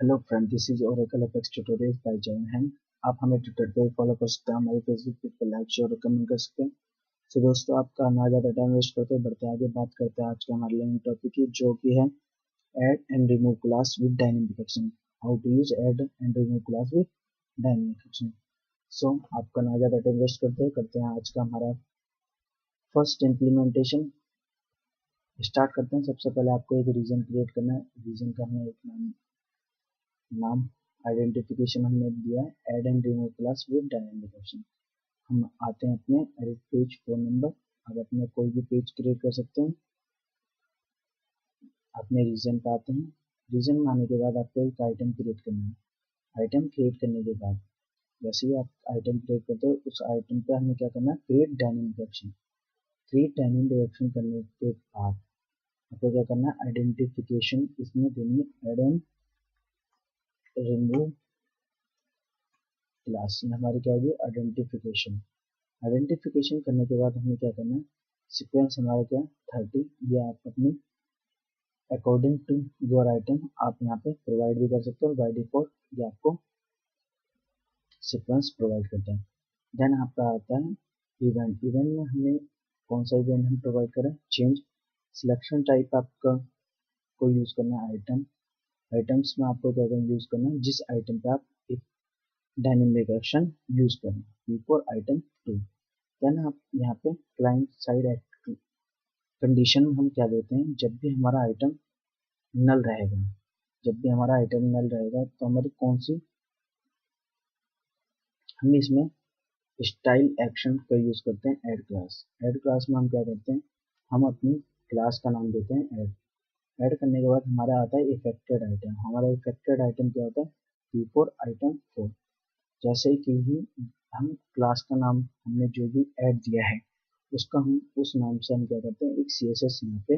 Hello friend, this is Oracle APEX tutorials by जवाहरहान। आप हमें ट्विटर पे फॉलो कर सकते हैं, हमारे फेसबुक पेज पर लाइक शेयर और कमेंट कर सकते हैं। सो दोस्तों, आपका ना ज़्यादा टाइम वेस्ट करते हैं, बढ़ते आगे बात करते हैं आज के हमारे लर्निंग टॉपिक की, जो कि है add and remove class with dynamic action. How to use add and remove class with dynamic action. So आपका ना ज़्यादा टाइम वेस्ट करते हैं आज का हमारा फर्स्ट इम्प्लीमेंटेशन स्टार्ट करते हैं। सबसे पहले आपको एक रीजन क्रिएट करना है। रीजन का हमें एक नाम आइडेंटिफिकेशन हमने दिया है, add and remove class with dynamic action. हम आते हैं अपने एडिट पेज फोन नंबर। अब अपने कोई भी पेज क्रिएट कर सकते हैं। अपने रीजन पे आते हैं। रीजन में आने के बाद आपको एक आइटम क्रिएट करना है। आइटम क्रिएट करने के बाद जैसे ही आप आइटम क्रिएट करते हो, उस आइटम पे हमें क्या करना है, create dynamic action. Create dynamic action करने के बाद आपको क्या करना है, आइडेंटिफिकेशन इसमें देनी है, ऐड एंड रिमूव क्लास। हमारी क्या होगी, आइडेंटिफिकेशन। आइडेंटिफिकेशन करने के बाद हमें क्या करना है, सीक्वेंस हमारा क्या है 30। ये आप अपनी अकॉर्डिंग टू योर आइटम आप यहाँ पे प्रोवाइड भी कर सकते हो। बाय डिफॉल्ट ये आपको सीक्वेंस प्रोवाइड करता है। देन आपका आता है इवेंट। इवेंट में हमें कौन सा इवेंट हम प्रोवाइड करें, चेंज। सिलेक्शन टाइप आपका को यूज करना है आइटम। आइटम्स में आपको क्या यूज करना है, जिस आइटम पे आप एक डायनेमिक एक्शन यूज करें, बिफोर आइटम 2। देन आप यहाँ पे क्लाइंट साइड कंडीशन में हम क्या देते हैं, जब भी हमारा आइटम नल रहेगा, जब भी हमारा आइटम नल रहेगा तो हमारी कौन सी, हम इसमें स्टाइल एक्शन का यूज करते हैं, ऐड क्लास। ऐड क्लास में हम क्या करते हैं, हम अपनी क्लास का नाम देते हैं ऐड। ऐड करने के बाद हमारा आता है इफेक्टेड आइटम। हमारा इफेक्टेड आइटम क्या होता है, बिफोर आइटम 4। जैसे कि ही हम क्लास का नाम हमने जो भी ऐड दिया है, उसका हम उस नाम से हम क्या करते हैं, एक CSS यहाँ पे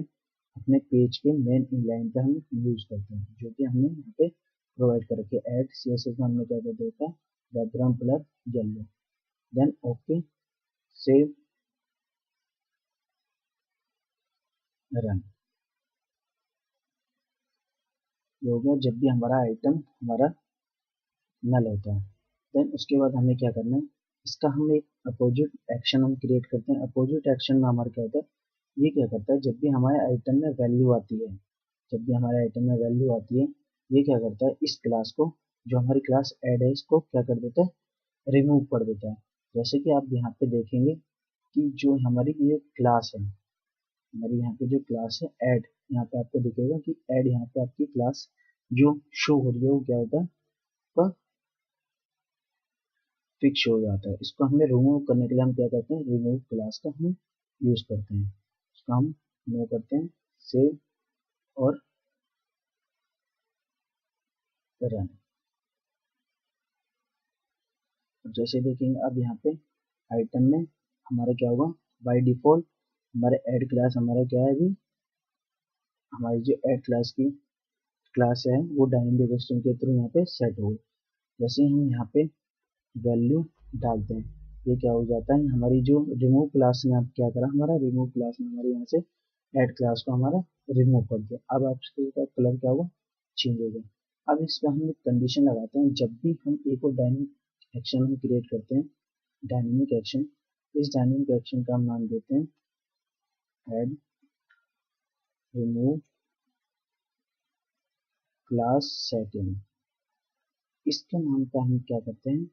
अपने पेज के मेन इनलाइन पे हम यूज करते हैं, जो कि हमने यहाँ पे प्रोवाइड करके ऐड CSS में हमने क्या कर दिया था, background colour yellow. Then okay, save, run. ये हो गया जब भी हमारा आइटम हमारा नल होता है। देन उसके बाद हमें क्या करना है, इसका हम एक अपोजिट एक्शन हम क्रिएट करते हैं। अपोजिट एक्शन में हमारा क्या होता है, ये क्या करता है, जब भी हमारे आइटम में वैल्यू आती है, जब भी हमारे आइटम में वैल्यू आती है, ये क्या करता है, इस क्लास को, जो हमारी क्लास ऐड है, इसको क्या कर देता है, रिमूव कर देता है। जैसे कि आप यहाँ पे देखेंगे कि जो हमारी ये क्लास है, हमारी यहाँ पे जो क्लास है ऐड, यहाँ पे आपको दिखेगा कि ऐड, यहाँ पे आपकी क्लास जो शो हो रही है वो क्या होता है, फिक्स हो जाता है। इसको हमें रिमूव करने के लिए हम क्या करते हैं, रिमूव क्लास का हम यूज करते हैं। इसको हम रिमूव करते हैं, सेव और रन। जैसे देखेंगे अब यहाँ पे आइटम में हमारा क्या होगा, बाय डिफॉल्ट हमारे ऐड क्लास हमारा क्या है, अभी हमारी जो ऐड क्लास की क्लास है वो डायनेमिक एक्शन के थ्रू यहाँ पे सेट हो। जैसे हम यहाँ पे वैल्यू डालते हैं, ये क्या हो जाता है, हमारी जो रिमूव क्लास ने अब क्या करा, हमारा रिमूव क्लास ने हमारे यहाँ से ऐड क्लास को हमारा रिमूव कर दिया। अब आपका कलर क्या होगा, चेंज हो गया। अब इस पर हम एक कंडीशन लगाते हैं, जब भी हम एक और डायनेमिक एक्शन हम क्रिएट करते हैं, डायनेमिक एक्शन, इस डायनेमिक एक्शन का हम नाम देते हैं ऐड रिमूव क्लास सेटिंग। इसके नाम पे हम क्या करते हैं,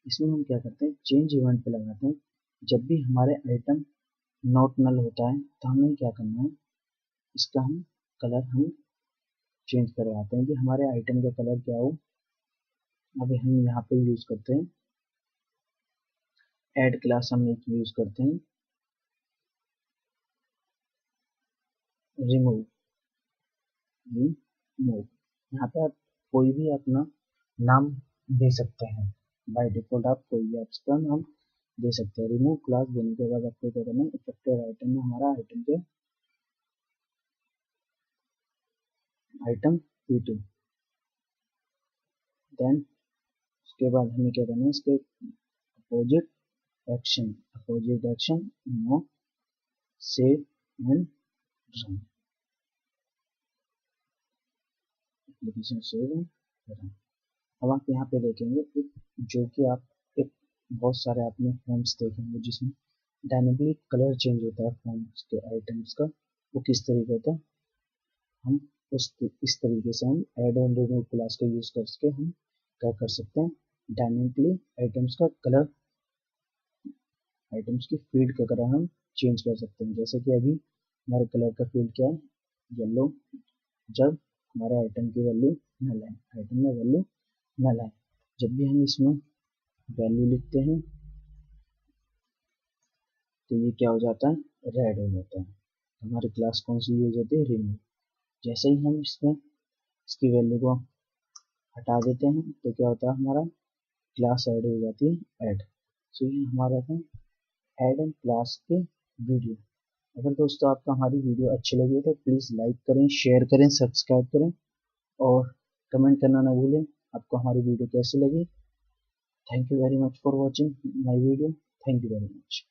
इसमें हम क्या करते हैं, चेंज इवेंट पे लगाते हैं। जब भी हमारे आइटम नॉट नल होता है तो हमें क्या करना है, इसका हम कलर हम चेंज करवाते हैं कि हमारे आइटम का कलर क्या हो। अभी हम यहाँ पे यूज करते हैं ऐड क्लास, हम एक यूज करते हैं रिमूव। रिमूव यहाँ पे आप कोई भी अपना नाम दे सकते हैं। बाय डिफॉल्ट आप कोई भी इसका नाम दे सकते हैं। रिमूव क्लास देने के बाद आपको क्या करना है, इफेक्टेड आइटम में हमारा आइटम के आइटम P2। देन उसके बाद हमें क्या करना है, इसके opposite action, opposite action no, save and run. Application save है, अब आप यहाँ पे देखेंगे एक जो कि आप एक बहुत सारे आपने फॉर्म्स देखे होंगे जिसमें डायनेमिकली कलर चेंज होता है फॉर्म्स के आइटम्स का। वो किस तरीके का हम इस तरीके से हम ऐड और रिमूव क्लास का यूज करके हम क्या कर सकते हैं, डायनेमिकली आइटम्स का कलर, आइटम्स की फील्ड का कलर हम चेंज कर सकते हैं। जैसे कि अभी हमारे कलर का फील्ड क्या है, येलो, जब हमारे आइटम की वैल्यू नल है, आइटम में वैल्यू नल है। जब भी हम इसमें वैल्यू लिखते हैं तो ये क्या हो जाता है, रेड हो जाता है। हमारी क्लास कौन सी यूज होती है, रिमूव। जैसे ही हम इसमें इसकी वैल्यू को हटा देते हैं तो क्या होता है, हमारा क्लास ऐड हो जाती है ऐड। सो ये हमारा था ऐड एंड क्लास के वीडियो। अगर दोस्तों आपको हमारी वीडियो अच्छी लगी तो प्लीज़ लाइक करें, शेयर करें, सब्सक्राइब करें और कमेंट करना ना भूलें आपको हमारी वीडियो कैसी लगी। Thank you very much for watching my video. Thank you very much.